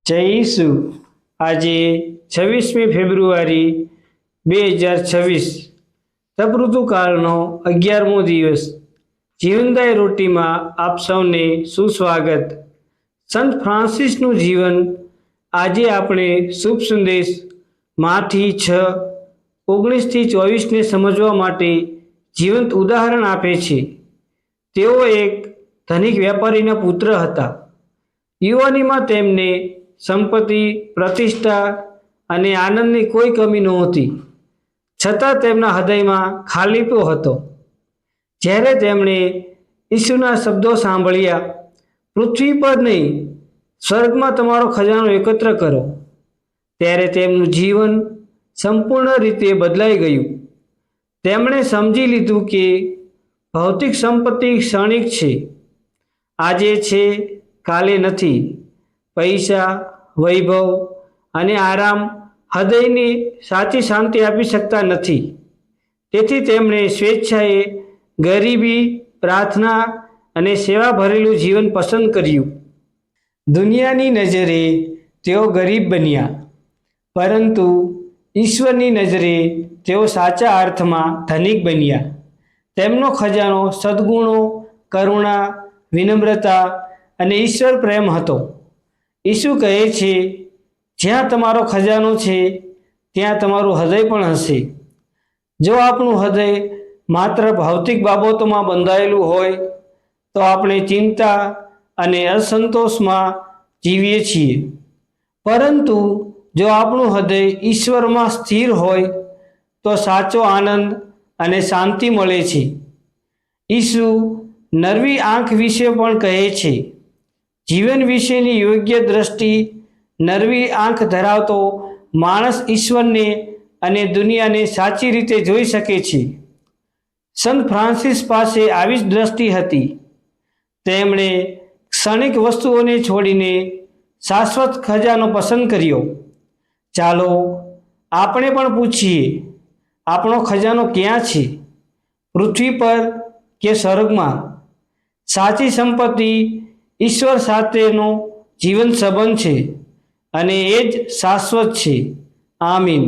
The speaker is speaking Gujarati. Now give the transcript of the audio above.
જય ઈસુ। આજે 26મી ફેબ્રુઆરી 2026 તપઋતુકાળનો 11મો દિવસ। જીવનદાય રોટીમાં આપ સૌને સુસ્વાગત। સંત ફ્રાન્સિસનું જીવન આજે આપણે શુભ સંદેશ માથી 6:19-24ને સમજવા માટે જીવંત ઉદાહરણ આપે છે। તેઓ એક ધનિક વેપારીના પુત્ર હતા। યુવાનીમાં તેમને સંપત્તિ, પ્રતિષ્ઠા અને આનંદની કોઈ કમી નહોતી, છતાં તેમના હૃદયમાં ખાલીપો હતો। જ્યારે તેમણે ઈસુના શબ્દો સાંભળ્યા, પૃથ્વી પર નહીં, સ્વર્ગમાં તમારો ખજાનો એકત્ર કરો, ત્યારે તેમનું જીવન સંપૂર્ણ રીતે બદલાઈ ગયું। તેમણે સમજી લીધું કે ભૌતિક સંપત્તિ ક્ષણિક છે, આજે છે, કાલે નથી। પૈસા, વૈભવ અને આરામ હૃદયને સાચી શાંતિ આપી શકતા નથી। તેથી તેમણે સ્વેચ્છાએ ગરીબી, પ્રાર્થના અને સેવા ભરેલું જીવન પસંદ કર્યું। દુનિયાની નજરે તેઓ ગરીબ બન્યા, પરંતુ ઈશ્વરની નજરે તેઓ સાચા અર્થમાં ધનિક બન્યા। તેમનો ખજાનો સદ્ગુણો, કરુણા, વિનમ્રતા અને ઈશ્વર પ્રેમ હતો। ઈસુ કહે છે, જ્યાં તમારો ખજાનો છે, ત્યાં તમારું હૃદય પણ હશે। જો આપણું હૃદય માત્ર ભૌતિક બાબતોમાં બંધાયેલું હોય તો આપણે ચિંતા અને અસંતોષમાં જીવીએ છીએ, પરંતુ જો આપણું હૃદય ઈશ્વરમાં સ્થિર હોય તો સાચો આનંદ અને શાંતિ મળે છે। ઈસુ નરવી આંખ વિશે પણ કહે છે। જીવન વિશેની યોગ્ય દ્રષ્ટિ, નરવી આંખ ધરાવતો માણસ ઈશ્વરને અને દુનિયાને સાચી રીતે જોઈ શકે છે। સંત ફ્રાન્સિસ પાસે આવી જ દ્રષ્ટિ હતી। તેમણે ક્ષણિક વસ્તુઓને છોડીને શાશ્વત ખજાનો પસંદ કર્યો। ચાલો આપણે પણ પૂછીએ, આપણો ખજાનો ક્યાં છે? પૃથ્વી પર કે સ્વર્ગમાં? સાચી સંપત્તિ ઈશ્વર સાથેનો જીવંત સંબંધ છે, અને એ જ શાશ્વત છે। આમીન।